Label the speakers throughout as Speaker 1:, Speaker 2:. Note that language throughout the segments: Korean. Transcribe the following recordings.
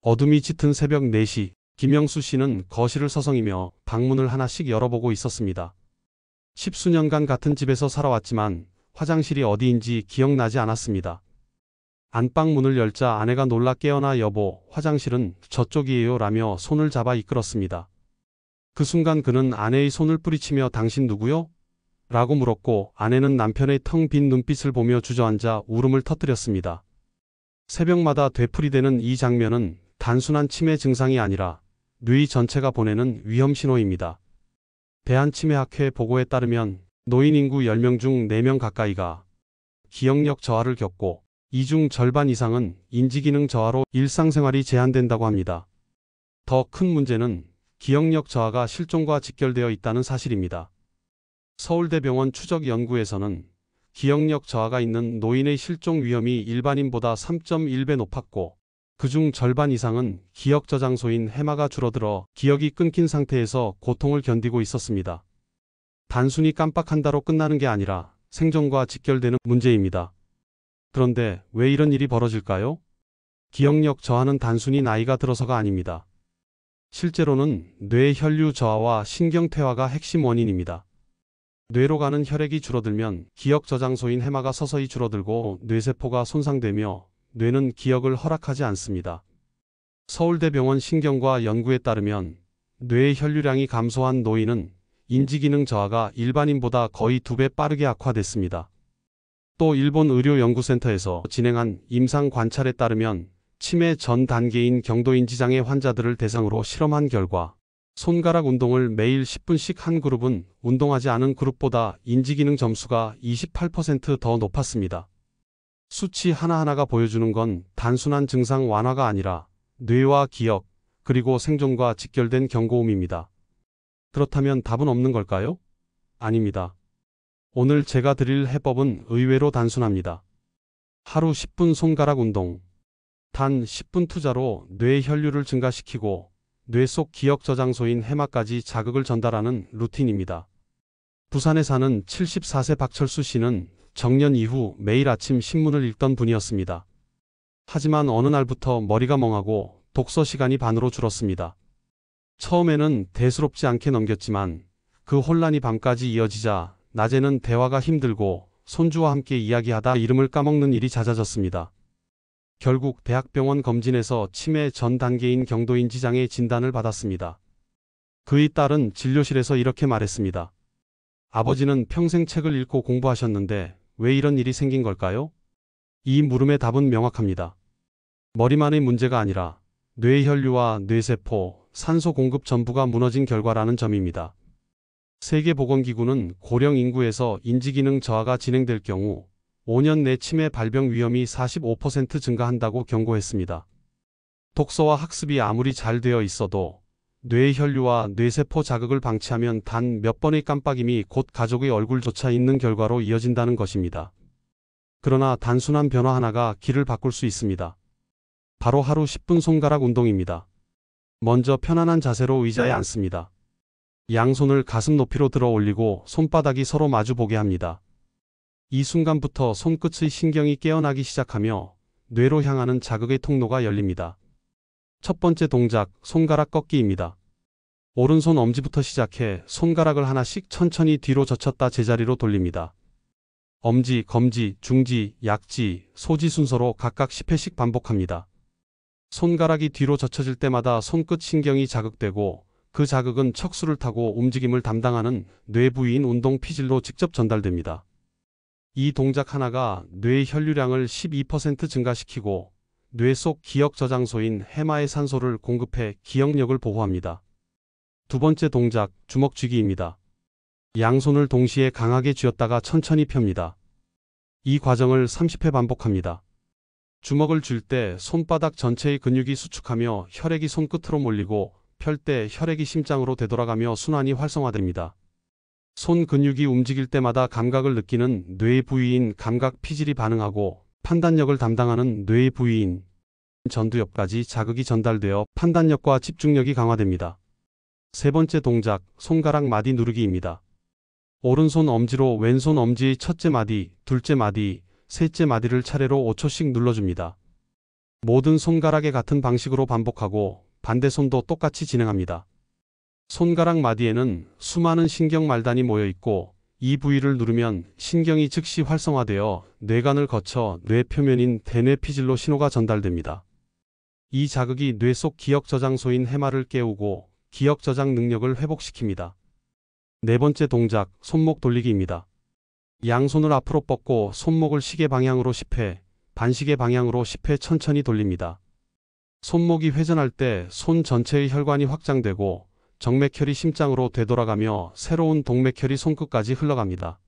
Speaker 1: 어둠이 짙은 새벽 4시, 김영수 씨는 거실을 서성이며 방문을 하나씩 열어보고 있었습니다. 십수년간 같은 집에서 살아왔지만 화장실이 어디인지 기억나지 않았습니다. 안방 문을 열자 아내가 놀라 깨어나 여보, 화장실은 저쪽이에요 라며 손을 잡아 이끌었습니다. 그 순간 그는 아내의 손을 뿌리치며 당신 누구요? 라고 물었고 아내는 남편의 텅 빈 눈빛을 보며 주저앉아 울음을 터뜨렸습니다. 새벽마다 되풀이되는 이 장면은 단순한 치매 증상이 아니라 뇌 전체가 보내는 위험 신호입니다. 대한치매학회 보고에 따르면 노인 인구 10명 중 4명 가까이가 기억력 저하를 겪고 이 중 절반 이상은 인지기능 저하로 일상생활이 제한된다고 합니다. 더 큰 문제는 기억력 저하가 실종과 직결되어 있다는 사실입니다. 서울대병원 추적 연구에서는 기억력 저하가 있는 노인의 실종 위험이 일반인보다 3.1배 높았고 그중 절반 이상은 기억 저장소인 해마가 줄어들어 기억이 끊긴 상태에서 고통을 견디고 있었습니다. 단순히 깜빡한다로 끝나는 게 아니라 생존과 직결되는 문제입니다. 그런데 왜 이런 일이 벌어질까요? 기억력 저하는 단순히 나이가 들어서가 아닙니다. 실제로는 뇌 혈류 저하와 신경 퇴화가 핵심 원인입니다. 뇌로 가는 혈액이 줄어들면 기억 저장소인 해마가 서서히 줄어들고 뇌세포가 손상되며 뇌는 기억을 허락하지 않습니다. 서울대병원 신경과 연구에 따르면 뇌의 혈류량이 감소한 노인은 인지기능 저하가 일반인보다 거의 2배 빠르게 악화됐습니다. 또 일본 의료연구센터에서 진행한 임상 관찰에 따르면 치매 전 단계인 경도인지장애 환자들을 대상으로 실험한 결과 손가락 운동을 매일 10분씩 한 그룹은 운동하지 않은 그룹보다 인지기능 점수가 28% 더 높았습니다. 수치 하나하나가 보여주는 건 단순한 증상 완화가 아니라 뇌와 기억, 그리고 생존과 직결된 경고음입니다. 그렇다면 답은 없는 걸까요? 아닙니다. 오늘 제가 드릴 해법은 의외로 단순합니다. 하루 10분 손가락 운동. 단 10분 투자로 뇌 혈류를 증가시키고 뇌 속 기억 저장소인 해마까지 자극을 전달하는 루틴입니다. 부산에 사는 74세 박철수 씨는 정년 이후 매일 아침 신문을 읽던 분이었습니다. 하지만 어느 날부터 머리가 멍하고 독서 시간이 반으로 줄었습니다. 처음에는 대수롭지 않게 넘겼지만 그 혼란이 밤까지 이어지자 낮에는 대화가 힘들고 손주와 함께 이야기하다 이름을 까먹는 일이 잦아졌습니다. 결국 대학병원 검진에서 치매 전 단계인 경도인지장애 진단을 받았습니다. 그의 딸은 진료실에서 이렇게 말했습니다. 아버지는 평생 책을 읽고 공부하셨는데 왜 이런 일이 생긴 걸까요? 이 물음의 답은 명확합니다. 머리만의 문제가 아니라 뇌혈류와 뇌세포, 산소 공급 전부가 무너진 결과라는 점입니다. 세계보건기구는 고령 인구에서 인지기능 저하가 진행될 경우 5년 내 치매 발병 위험이 45% 증가한다고 경고했습니다. 독서와 학습이 아무리 잘 되어 있어도 뇌혈류와 뇌세포 자극을 방치하면 단 몇 번의 깜빡임이 곧 가족의 얼굴조차 잊는 결과로 이어진다는 것입니다. 그러나 단순한 변화 하나가 길을 바꿀 수 있습니다. 바로 하루 10분 손가락 운동입니다. 먼저 편안한 자세로 의자에 앉습니다. 양손을 가슴 높이로 들어 올리고 손바닥이 서로 마주 보게 합니다. 이 순간부터 손끝의 신경이 깨어나기 시작하며 뇌로 향하는 자극의 통로가 열립니다. 첫 번째 동작, 손가락 꺾기입니다. 오른손 엄지부터 시작해 손가락을 하나씩 천천히 뒤로 젖혔다 제자리로 돌립니다. 엄지, 검지, 중지, 약지, 소지 순서로 각각 10회씩 반복합니다. 손가락이 뒤로 젖혀질 때마다 손끝 신경이 자극되고 그 자극은 척수를 타고 움직임을 담당하는 뇌 부위인 운동 피질로 직접 전달됩니다. 이 동작 하나가 뇌의 혈류량을 12% 증가시키고 뇌 속 기억 저장소인 해마의 산소를 공급해 기억력을 보호합니다. 두 번째 동작, 주먹 쥐기입니다. 양손을 동시에 강하게 쥐었다가 천천히 펴니다. 이 과정을 30회 반복합니다. 주먹을 쥘 때 손바닥 전체의 근육이 수축하며 혈액이 손끝으로 몰리고 펼 때 혈액이 심장으로 되돌아가며 순환이 활성화됩니다. 손 근육이 움직일 때마다 감각을 느끼는 뇌 부위인 감각 피질이 반응하고 판단력을 담당하는 뇌 부위인 전두엽까지 자극이 전달되어 판단력과 집중력이 강화됩니다. 세 번째 동작, 손가락 마디 누르기입니다. 오른손 엄지로 왼손 엄지의 첫째 마디, 둘째 마디, 셋째 마디를 차례로 5초씩 눌러줍니다. 모든 손가락에 같은 방식으로 반복하고 반대 손도 똑같이 진행합니다. 손가락 마디에는 수많은 신경 말단이 모여 있고 이 부위를 누르면 신경이 즉시 활성화되어 뇌관을 거쳐 뇌 표면인 대뇌피질로 신호가 전달됩니다. 이 자극이 뇌 속 기억 저장소인 해마를 깨우고 기억 저장 능력을 회복시킵니다. 네 번째 동작, 손목 돌리기입니다. 양손을 앞으로 뻗고 손목을 시계 방향으로 10회, 반시계 방향으로 10회 천천히 돌립니다. 손목이 회전할 때 손 전체의 혈관이 확장되고 정맥혈이 심장으로 되돌아가며 새로운 동맥혈이 손끝까지 흘러갑니다.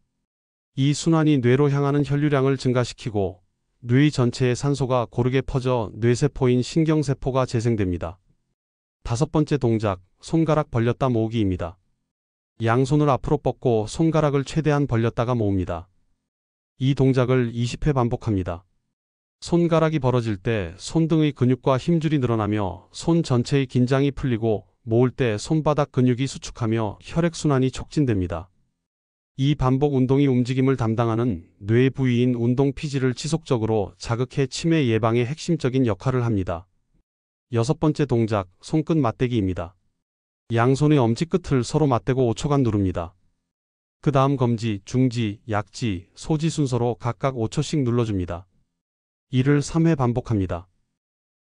Speaker 1: 이 순환이 뇌로 향하는 혈류량을 증가시키고 뇌 전체에 산소가 고르게 퍼져 뇌세포인 신경세포가 재생됩니다. 다섯 번째 동작, 손가락 벌렸다 모으기입니다. 양손을 앞으로 뻗고 손가락을 최대한 벌렸다가 모읍니다. 이 동작을 20회 반복합니다. 손가락이 벌어질 때 손등의 근육과 힘줄이 늘어나며 손 전체의 긴장이 풀리고 모을 때 손바닥 근육이 수축하며 혈액순환이 촉진됩니다. 이 반복 운동이 움직임을 담당하는 뇌 부위인 운동피질을 지속적으로 자극해 치매 예방에 핵심적인 역할을 합니다. 여섯 번째 동작, 손끝 맞대기입니다. 양손의 엄지끝을 서로 맞대고 5초간 누릅니다. 그 다음 검지, 중지, 약지, 소지 순서로 각각 5초씩 눌러줍니다. 이를 3회 반복합니다.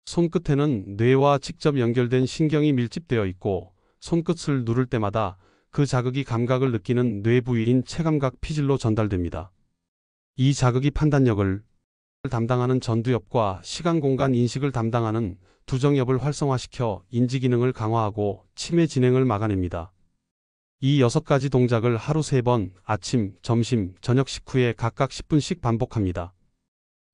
Speaker 1: 손끝에는 뇌와 직접 연결된 신경이 밀집되어 있고 손끝을 누를 때마다 그 자극이 감각을 느끼는 뇌 부위인 체감각 피질로 전달됩니다. 이 자극이 판단력을 담당하는 전두엽과 시간공간 인식을 담당하는 두정엽을 활성화시켜 인지기능을 강화하고 치매 진행을 막아냅니다. 이 6가지 동작을 하루 3번 아침, 점심, 저녁 식후에 각각 10분씩 반복합니다.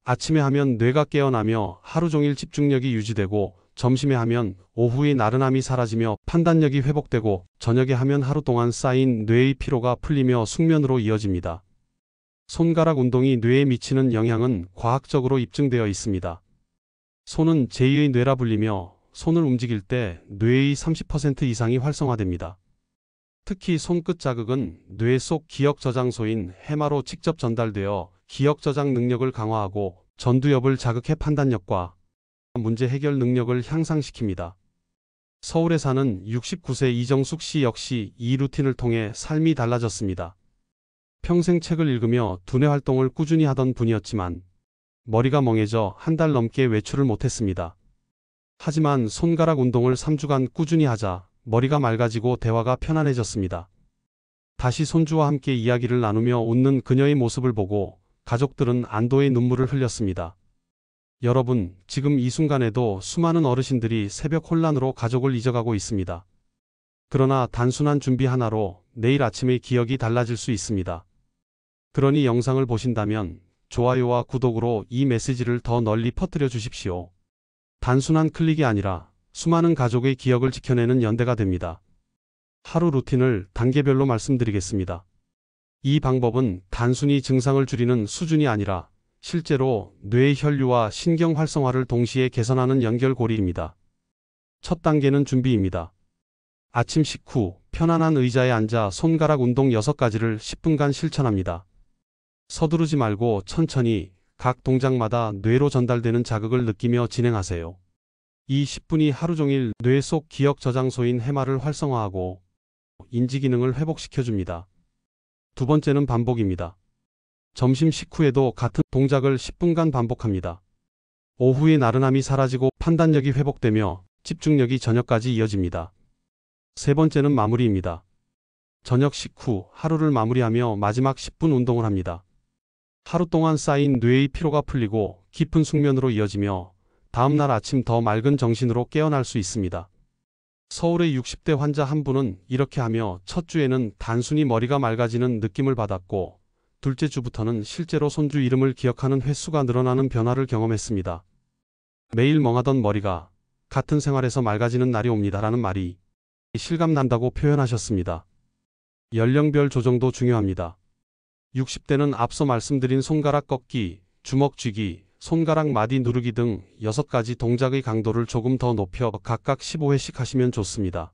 Speaker 1: 아침에 하면 뇌가 깨어나며 하루 종일 집중력이 유지되고 점심에 하면 오후의 나른함이 사라지며 판단력이 회복되고 저녁에 하면 하루 동안 쌓인 뇌의 피로가 풀리며 숙면으로 이어집니다. 손가락 운동이 뇌에 미치는 영향은 과학적으로 입증되어 있습니다. 손은 제2의 뇌라 불리며 손을 움직일 때 뇌의 30% 이상이 활성화됩니다. 특히 손끝 자극은 뇌 속 기억 저장소인 해마로 직접 전달되어 기억 저장 능력을 강화하고 전두엽을 자극해 판단력과 문제 해결 능력을 향상시킵니다. 서울에 사는 69세 이정숙 씨 역시 이 루틴을 통해 삶이 달라졌습니다. 평생 책을 읽으며 두뇌 활동을 꾸준히 하던 분이었지만 머리가 멍해져 한 달 넘게 외출을 못했습니다. 하지만 손가락 운동을 3주간 꾸준히 하자 머리가 맑아지고 대화가 편안해졌습니다. 다시 손주와 함께 이야기를 나누며 웃는 그녀의 모습을 보고 가족들은 안도의 눈물을 흘렸습니다. 여러분, 지금 이 순간에도 수많은 어르신들이 새벽 혼란으로 가족을 잊어가고 있습니다. 그러나 단순한 준비 하나로 내일 아침의 기억이 달라질 수 있습니다. 그러니 영상을 보신다면 좋아요와 구독으로 이 메시지를 더 널리 퍼뜨려 주십시오. 단순한 클릭이 아니라 수많은 가족의 기억을 지켜내는 연대가 됩니다. 하루 루틴을 단계별로 말씀드리겠습니다. 이 방법은 단순히 증상을 줄이는 수준이 아니라 실제로 뇌의 혈류와 신경 활성화를 동시에 개선하는 연결고리입니다. 첫 단계는 준비입니다. 아침 식후 편안한 의자에 앉아 손가락 운동 6가지를 10분간 실천합니다. 서두르지 말고 천천히 각 동작마다 뇌로 전달되는 자극을 느끼며 진행하세요. 이 10분이 하루 종일 뇌 속 기억 저장소인 해마를 활성화하고 인지기능을 회복시켜줍니다. 두 번째는 반복입니다. 점심 식후에도 같은 동작을 10분간 반복합니다. 오후의 나른함이 사라지고 판단력이 회복되며 집중력이 저녁까지 이어집니다. 세 번째는 마무리입니다. 저녁 식후 하루를 마무리하며 마지막 10분 운동을 합니다. 하루 동안 쌓인 뇌의 피로가 풀리고 깊은 숙면으로 이어지며 다음날 아침 더 맑은 정신으로 깨어날 수 있습니다. 서울의 60대 환자 한 분은 이렇게 하며 첫 주에는 단순히 머리가 맑아지는 느낌을 받았고 둘째 주부터는 실제로 손주 이름을 기억하는 횟수가 늘어나는 변화를 경험했습니다. 매일 멍하던 머리가 같은 생활에서 맑아지는 날이 옵니다라는 말이 실감난다고 표현하셨습니다. 연령별 조정도 중요합니다. 60대는 앞서 말씀드린 손가락 꺾기, 주먹 쥐기, 손가락 마디 누르기 등 6가지 동작의 강도를 조금 더 높여 각각 15회씩 하시면 좋습니다.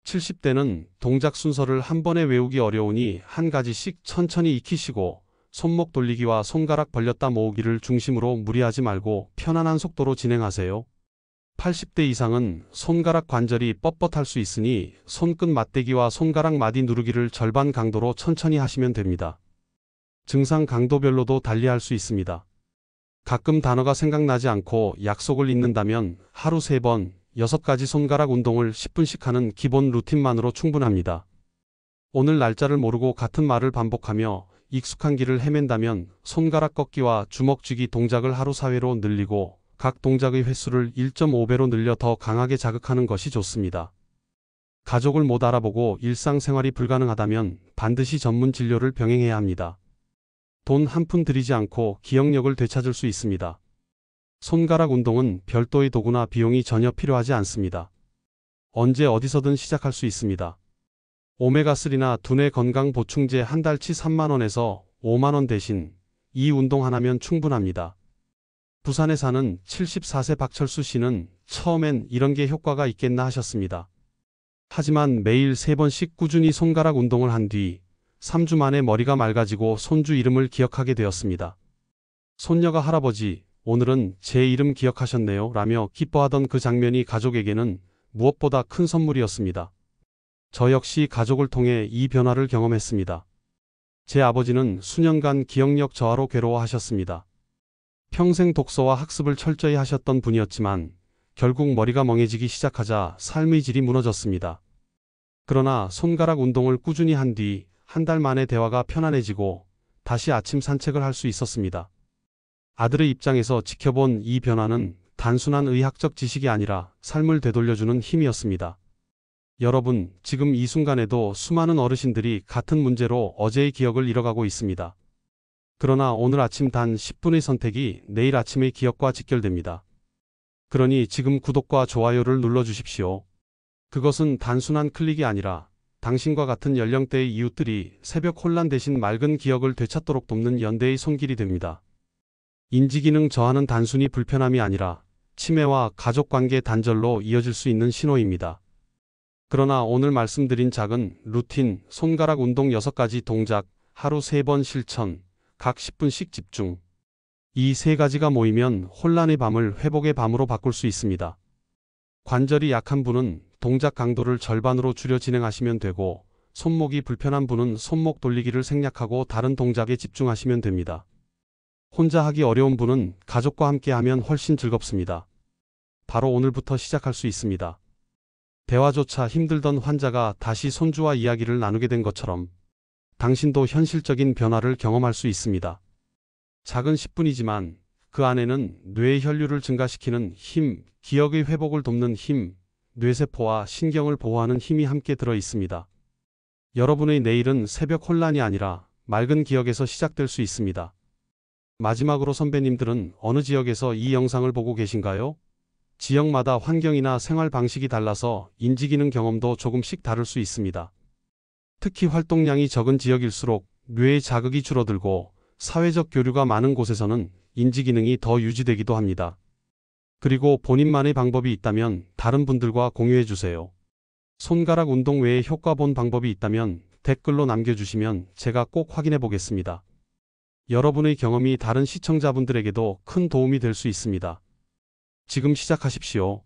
Speaker 1: 70대는 동작 순서를 한 번에 외우기 어려우니 한 가지씩 천천히 익히시고 손목 돌리기와 손가락 벌렸다 모으기를 중심으로 무리하지 말고 편안한 속도로 진행하세요. 80대 이상은 손가락 관절이 뻣뻣할 수 있으니 손끝 맞대기와 손가락 마디 누르기를 절반 강도로 천천히 하시면 됩니다. 증상 강도별로도 달리할 수 있습니다. 가끔 단어가 생각나지 않고 약속을 잊는다면 하루 3번, 6가지 손가락 운동을 10분씩 하는 기본 루틴만으로 충분합니다. 오늘 날짜를 모르고 같은 말을 반복하며 익숙한 길을 헤맨다면 손가락 꺾기와 주먹 쥐기 동작을 하루 4회로 늘리고 각 동작의 횟수를 1.5배로 늘려 더 강하게 자극하는 것이 좋습니다. 가족을 못 알아보고 일상생활이 불가능하다면 반드시 전문 진료를 병행해야 합니다. 돈 한 푼 들이지 않고 기억력을 되찾을 수 있습니다. 손가락 운동은 별도의 도구나 비용이 전혀 필요하지 않습니다. 언제 어디서든 시작할 수 있습니다. 오메가3나 두뇌 건강 보충제 한 달치 3만원에서 5만원 대신 이 운동 하나면 충분합니다. 부산에 사는 74세 박철수 씨는 처음엔 이런 게 효과가 있겠나 하셨습니다. 하지만 매일 3번씩 꾸준히 손가락 운동을 한 뒤 3주 만에 머리가 맑아지고 손주 이름을 기억하게 되었습니다. 손녀가 할아버지, 오늘은 제 이름 기억하셨네요 라며 기뻐하던 그 장면이 가족에게는 무엇보다 큰 선물이었습니다. 저 역시 가족을 통해 이 변화를 경험했습니다. 제 아버지는 수년간 기억력 저하로 괴로워하셨습니다. 평생 독서와 학습을 철저히 하셨던 분이었지만 결국 머리가 멍해지기 시작하자 삶의 질이 무너졌습니다. 그러나 손가락 운동을 꾸준히 한 뒤 한 달 만에 대화가 편안해지고 다시 아침 산책을 할 수 있었습니다. 아들의 입장에서 지켜본 이 변화는 단순한 의학적 지식이 아니라 삶을 되돌려주는 힘이었습니다. 여러분, 지금 이 순간에도 수많은 어르신들이 같은 문제로 어제의 기억을 잃어가고 있습니다. 그러나 오늘 아침 단 10분의 선택이 내일 아침의 기억과 직결됩니다. 그러니 지금 구독과 좋아요를 눌러주십시오. 그것은 단순한 클릭이 아니라 당신과 같은 연령대의 이웃들이 새벽 혼란 대신 맑은 기억을 되찾도록 돕는 연대의 손길이 됩니다. 인지기능 저하는 단순히 불편함이 아니라 치매와 가족관계 단절로 이어질 수 있는 신호입니다. 그러나 오늘 말씀드린 작은 루틴, 손가락 운동 6가지 동작, 하루 3번 실천, 각 10분씩 집중. 이 3가지가 모이면 혼란의 밤을 회복의 밤으로 바꿀 수 있습니다. 관절이 약한 분은 동작 강도를 절반으로 줄여 진행하시면 되고, 손목이 불편한 분은 손목 돌리기를 생략하고 다른 동작에 집중하시면 됩니다. 혼자 하기 어려운 분은 가족과 함께 하면 훨씬 즐겁습니다. 바로 오늘부터 시작할 수 있습니다. 대화조차 힘들던 환자가 다시 손주와 이야기를 나누게 된 것처럼 당신도 현실적인 변화를 경험할 수 있습니다. 작은 10분이지만 그 안에는 뇌의 혈류를 증가시키는 힘, 기억의 회복을 돕는 힘, 뇌세포와 신경을 보호하는 힘이 함께 들어 있습니다. 여러분의 내일은 새벽 혼란이 아니라 맑은 기억에서 시작될 수 있습니다. 마지막으로 선배님들은 어느 지역에서 이 영상을 보고 계신가요? 지역마다 환경이나 생활 방식이 달라서 인지기능 경험도 조금씩 다를 수 있습니다. 특히 활동량이 적은 지역일수록 뇌의 자극이 줄어들고 사회적 교류가 많은 곳에서는 인지기능이 더 유지되기도 합니다. 그리고 본인만의 방법이 있다면 다른 분들과 공유해 주세요. 손가락 운동 외에 효과 본 방법이 있다면 댓글로 남겨주시면 제가 꼭 확인해 보겠습니다. 여러분의 경험이 다른 시청자분들에게도 큰 도움이 될 수 있습니다. 지금 시작하십시오.